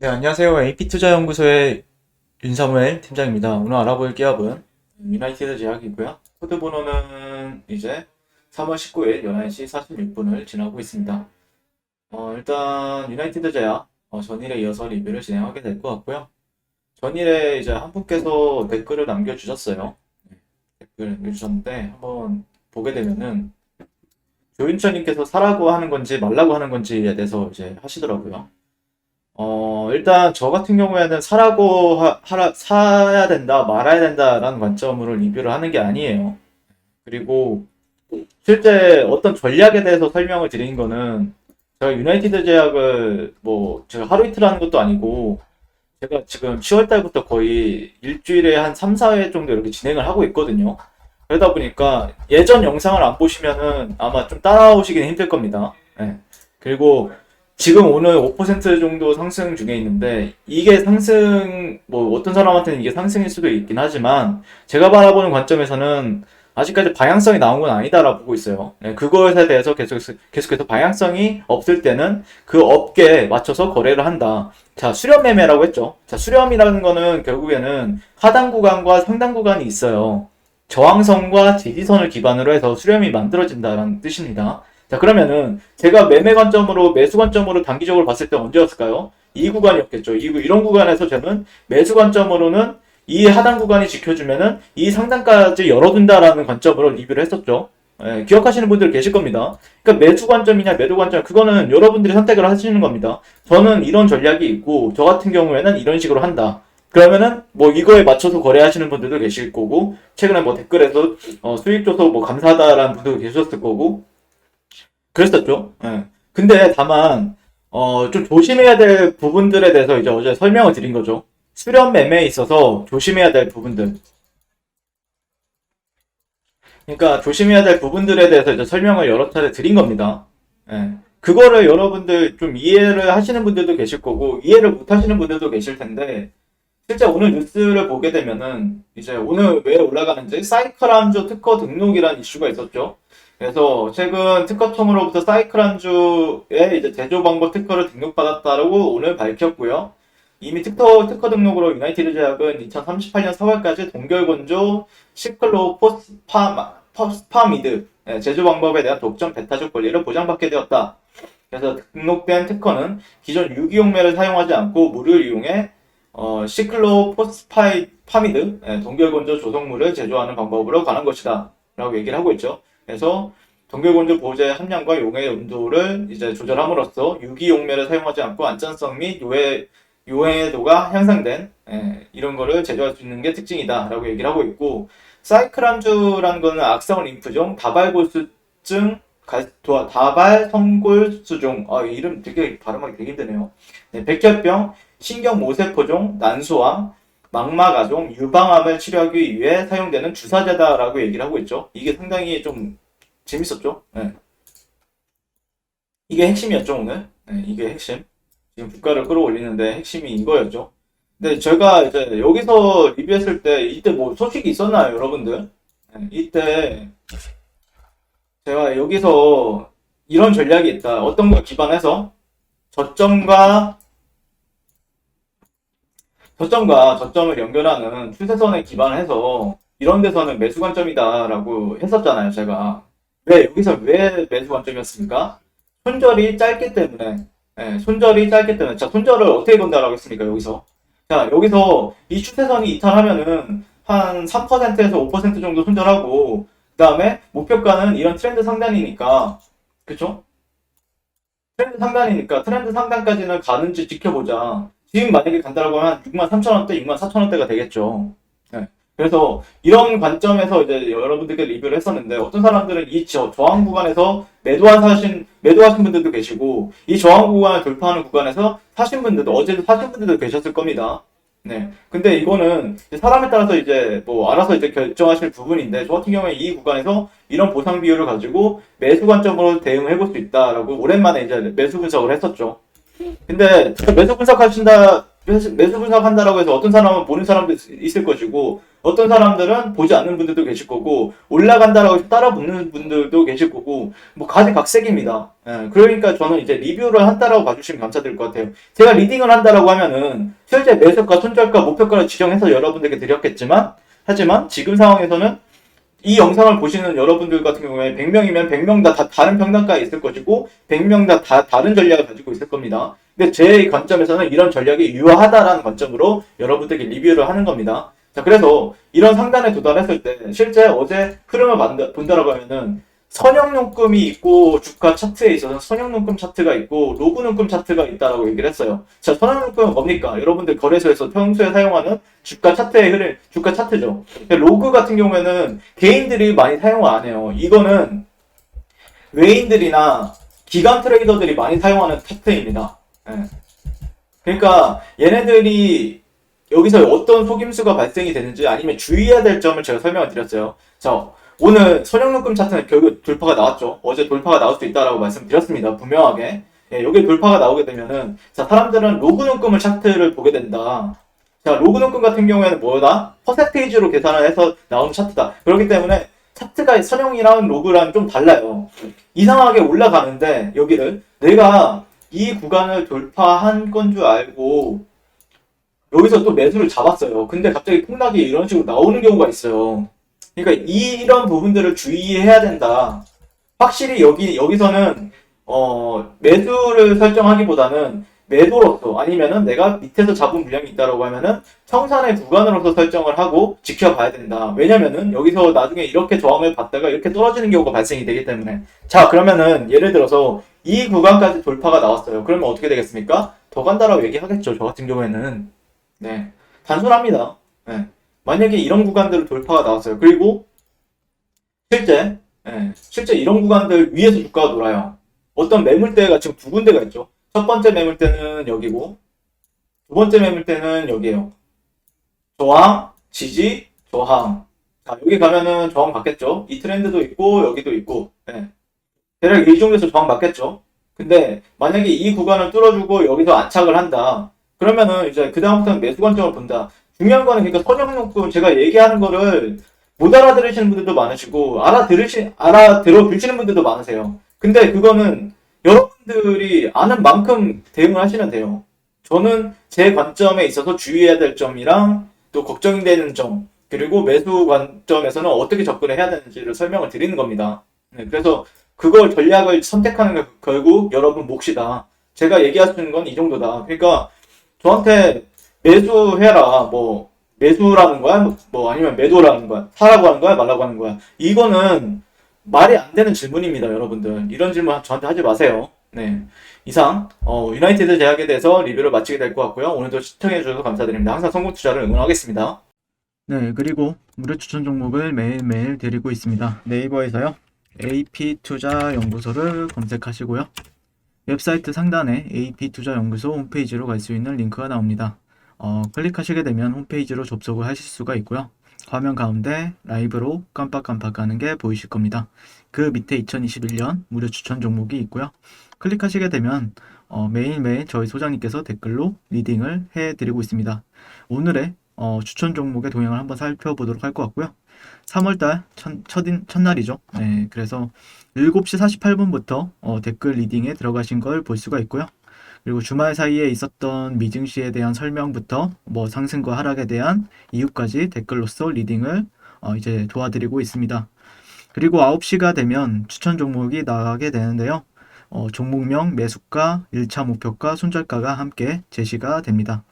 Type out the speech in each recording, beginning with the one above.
네, 안녕하세요. AP투자연구소의 윤사무엘 팀장입니다. 오늘 알아볼 기업은 유나이티드 제약이고요. 코드 번호는 이제 3월 19일 11시 46분을 지나고 있습니다. 일단 유나이티드 제약 전일에 이어서 리뷰를 진행하게 될 것 같고요. 전일에 이제 한 분께서 댓글을 남겨주셨어요. 네, 댓글을 남겨주셨는데 한번 보게 되면은 조윤철님께서 사라고 하는 건지 말라고 하는 건지에 대해서 이제 하시더라고요. 일단 저 같은 경우에는 사야 된다, 말아야 된다라는 관점으로 리뷰를 하는 게 아니에요. 그리고 실제 어떤 전략에 대해서 설명을 드리는 거는 제가 유나이티드 제약을 뭐 제가 하루 이틀 하는 것도 아니고 제가 지금 10월 달부터 거의 일주일에 한 3, 4회 정도 이렇게 진행을 하고 있거든요. 그러다 보니까 예전 영상을 안 보시면은 아마 좀 따라오시기는 힘들 겁니다. 예. 그리고 지금 오늘 5% 정도 상승 중에 있는데 이게 상승 뭐 어떤 사람한테는 이게 상승일 수도 있긴 하지만 제가 바라보는 관점에서는 아직까지 방향성이 나온 건 아니다라고 보고 있어요. 네, 그것에 대해서 계속해서 방향성이 없을 때는 그 업계에 맞춰서 거래를 한다. 자, 수렴 매매라고 했죠. 자, 수렴이라는 거는 결국에는 하단 구간과 상단 구간이 있어요. 저항선과 지지선을 기반으로 해서 수렴이 만들어진다는 뜻입니다. 자, 그러면은 제가 매매 관점으로 매수 관점으로 단기적으로 봤을 때 언제였을까요? 이 구간이었겠죠. 이런 구간에서 저는 매수 관점으로는 이 하단 구간이 지켜주면은 이 상단까지 열어둔다라는 관점으로 리뷰를 했었죠. 예, 기억하시는 분들 계실 겁니다. 그러니까 매수 관점이냐 매도 관점 그거는 여러분들이 선택을 하시는 겁니다. 저는 이런 전략이 있고 저 같은 경우에는 이런 식으로 한다. 그러면은 뭐 이거에 맞춰서 거래하시는 분들도 계실 거고 최근에 뭐 댓글에서 수익 줘서 뭐 감사하다라는 분들도 계셨을 거고 그랬었죠. 예. 근데 다만 좀 조심해야 될 부분들에 대해서 이제 어제 설명을 드린 거죠. 수렴 매매에 있어서 조심해야 될 부분들. 그러니까 조심해야 될 부분들에 대해서 이제 설명을 여러 차례 드린 겁니다. 예. 그거를 여러분들 좀 이해를 하시는 분들도 계실 거고 이해를 못 하시는 분들도 계실 텐데 실제 오늘 뉴스를 보게 되면은 이제 오늘 왜 올라가는지 사이클함주 특허 등록이라는 이슈가 있었죠. 그래서 최근 특허청으로부터 사이클함주의 이제 제조 방법 특허를 등록받았다고 오늘 밝혔고요. 이미 특허 등록으로 유나이티드 제약은 2038년 4월까지 동결건조 시클로포스파미드 제조 방법에 대한 독점 배타적 권리를 보장받게 되었다. 그래서 등록된 특허는 기존 유기용매를 사용하지 않고 물을 이용해 시클로포스파미드 동결건조 조성물을 제조하는 방법으로 가는 것이다 라고 얘기를 하고 있죠. 그래서 동결건조 보호제 함량과 용해 온도를 이제 조절함으로써 유기용매를 사용하지 않고 안전성 및 유해도가 향상된 이런 거를 제조할 수 있는 게 특징이다 라고 얘기를 하고 있고 사이클함주라는 거는 악성 림프종 다발골수증 다발성골수종 이름 되게 발음하기 되게 힘드네요. 네, 백혈병 신경모세포종, 난소암, 망막아종, 유방암을 치료하기 위해 사용되는 주사제다라고 얘기를 하고 있죠. 이게 상당히 좀 재밌었죠. 네. 이게 핵심이었죠 오늘. 네, 이게 핵심. 지금 주가를 끌어올리는데 핵심이 이거였죠. 근데 제가 이제 여기서 리뷰했을 때 이때 뭐 소식이 있었나요, 여러분들? 네, 이때 제가 여기서 이런 전략이 있다. 어떤 걸 기반해서 저점과 저점을 연결하는 추세선에 기반해서 이런 데서는 매수 관점이다라고 했었잖아요, 제가. 왜 매수 관점이었습니까? 손절이 짧기 때문에. 손절이 짧기 때문에. 자, 손절을 어떻게 본다라고 했습니까, 여기서? 자, 여기서 이 추세선이 이탈하면은 한 3%에서 5% 정도 손절하고, 그 다음에 목표가는 이런 트렌드 상단이니까, 그쵸? 트렌드 상단까지는 가는지 지켜보자. 지금 만약에 간다라고 하면 63,000원대, 64,000원대가 되겠죠. 네. 그래서 이런 관점에서 이제 여러분들께 리뷰를 했었는데 어떤 사람들은 이 저항 구간에서 매도하신 분들도 계시고 이 저항 구간을 돌파하는 구간에서 어제도 사신 분들도 계셨을 겁니다. 네. 근데 이거는 사람에 따라서 이제 뭐 알아서 이제 결정하실 부분인데 저 같은 경우에 이 구간에서 이런 보상 비율을 가지고 매수 관점으로 대응해 볼 수 있다라고 오랜만에 이제 매수 분석을 했었죠. 근데 매수 분석하신다 매수 분석한다라고 해서 어떤 사람은 보는 사람도 있을 것이고 어떤 사람들은 보지 않는 분들도 계실 거고 올라간다라고 해서 따라 붙는 분들도 계실 거고 뭐 가지각색입니다. 예, 그러니까 저는 이제 리뷰를 한다라고 봐주시면 감사드릴 것 같아요. 제가 리딩을 한다라고 하면은 실제 매수가, 손절가, 목표가를 지정해서 여러분들께 드렸겠지만 하지만 지금 상황에서는 이 영상을 보시는 여러분들 같은 경우에 100명이면 100명 다 다른 평단가에 있을 것이고 100명 다 다른 전략을 가지고 있을 겁니다. 근데 제 관점에서는 이런 전략이 유효하다라는 관점으로 여러분들께 리뷰를 하는 겁니다. 자, 그래서 이런 상단에 도달했을 때 실제 어제 흐름을 본다라고 하면은 선형용금이 있고 주가 차트에 있어서 선형용금 차트가 있고 로그용금 차트가 있다라고 얘기를 했어요. 자, 선형용금은 뭡니까? 여러분들 거래소에서 평소에 사용하는 주가 차트의 흐름, 주가 차트죠. 로그 같은 경우에는 개인들이 많이 사용을 안 해요. 이거는 외인들이나 기관 트레이더들이 많이 사용하는 차트입니다. 예. 그러니까 얘네들이 여기서 어떤 속임수가 발생이 되는지 아니면 주의해야 될 점을 제가 설명을 드렸어요. 자, 오늘 선형용금 차트는 결국 돌파가 나왔죠. 어제 돌파가 나올 수 있다라고 말씀드렸습니다. 분명하게. 예, 여기 돌파가 나오게 되면은 자, 사람들은 로그용금을 차트를 보게 된다. 자, 로그용금 같은 경우에는 뭐다? 퍼센테이지로 계산을 해서 나오는 차트다. 그렇기 때문에 차트가 선형이랑 로그랑 좀 달라요. 이상하게 올라가는데 여기를 내가 이 구간을 돌파한 건 줄 알고 여기서 또 매수를 잡았어요. 근데 갑자기 폭락이 이런 식으로 나오는 경우가 있어요. 그러니까 이런 부분들을 주의해야 된다. 확실히 여기서는 매수를 설정하기보다는 매도로서 아니면은 내가 밑에서 잡은 물량이 있다라고 하면은 청산의 구간으로서 설정을 하고 지켜봐야 된다. 왜냐면은 여기서 나중에 이렇게 저항을 받다가 이렇게 떨어지는 경우가 발생이 되기 때문에. 자, 그러면은 예를 들어서 이 구간까지 돌파가 나왔어요. 그러면 어떻게 되겠습니까? 더 간다라고 얘기하겠죠. 저 같은 경우에는. 네. 단순합니다. 네. 만약에 이런 구간들 돌파가 나왔어요. 그리고 실제 이런 구간들 위에서 주가가 놀아요. 어떤 매물대가 지금 두 군데가 있죠. 첫 번째 매물대는 여기고 두 번째 매물대는 여기에요. 저항, 지지, 저항. 자, 여기 가면은 저항 받겠죠. 이 트렌드도 있고 여기도 있고. 네. 대략 이 정도에서 저항 받겠죠. 근데 만약에 이 구간을 뚫어주고 여기서 안착을 한다. 그러면은 이제 그 다음부터는 매수 관점을 본다. 중요한 거는 그러니까 선형용금 제가 얘기하는 거를 못 알아들으시는 분들도 많으시고 알아들어 주시는 분들도 많으세요. 근데 그거는 여러분들이 아는 만큼 대응을 하시면 돼요. 저는 제 관점에 있어서 주의해야 될 점이랑 또 걱정되는 점 그리고 매수 관점에서는 어떻게 접근을 해야 되는지를 설명을 드리는 겁니다. 네, 그래서 그걸 전략을 선택하는 게 결국 여러분 몫이다. 제가 얘기할 수 있는 건 이 정도다. 그러니까 저한테 매수해라. 뭐 매수라는 거야? 뭐 아니면 매도라는 거야? 사라고 하는 거야? 말라고 하는 거야? 이거는 말이 안 되는 질문입니다, 여러분들. 이런 질문 저한테 하지 마세요. 네. 이상 유나이티드 제약에 대해서 리뷰를 마치게 될 것 같고요. 오늘도 시청해 주셔서 감사드립니다. 항상 성공 투자를 응원하겠습니다. 네, 그리고 무료 추천 종목을 매일매일 드리고 있습니다. 네이버에서요. AP투자연구소를 검색하시고요. 웹사이트 상단에 AP투자연구소 홈페이지로 갈 수 있는 링크가 나옵니다. 클릭하시게 되면 홈페이지로 접속을 하실 수가 있고요. 화면 가운데 라이브로 깜빡깜빡 하는 게 보이실 겁니다. 그 밑에 2021년 무료 추천 종목이 있고요. 클릭하시게 되면 매일매일 저희 소장님께서 댓글로 리딩을 해드리고 있습니다. 오늘의 추천 종목의 동향을 한번 살펴보도록 할 것 같고요. 3월달 첫날이죠. 네, 그래서 7시 48분부터 댓글 리딩에 들어가신 걸 볼 수가 있고요. 그리고 주말 사이에 있었던 미증시에 대한 설명부터 뭐 상승과 하락에 대한 이유까지 댓글로서 리딩을 이제 도와드리고 있습니다. 그리고 9시가 되면 추천 종목이 나가게 되는데요. 종목명, 매수가, 1차 목표가, 손절가가 함께 제시가 됩니다.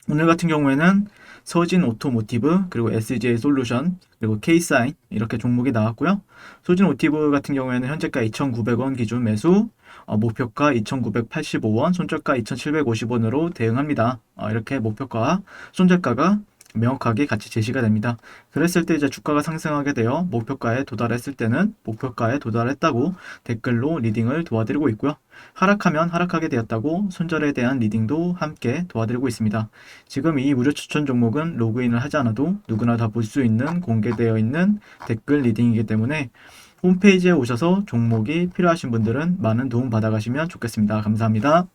오늘 같은 경우에는 서진 오토모티브, 그리고 SJ 솔루션, 그리고 K사인 이렇게 종목이 나왔고요. 서진 오토모티브 같은 경우에는 현재가 2,900원 기준 매수, 목표가 2,985원, 손절가 2,750원으로 대응합니다. 이렇게 목표가, 손절가가 명확하게 같이 제시가 됩니다. 그랬을 때 이제 주가가 상승하게 되어 목표가에 도달했을 때는 목표가에 도달했다고 댓글로 리딩을 도와드리고 있고요. 하락하면 하락하게 되었다고 손절에 대한 리딩도 함께 도와드리고 있습니다. 지금 이 무료 추천 종목은 로그인을 하지 않아도 누구나 다 볼 수 있는 공개되어 있는 댓글 리딩이기 때문에 홈페이지에 오셔서 종목이 필요하신 분들은 많은 도움 받아가시면 좋겠습니다. 감사합니다.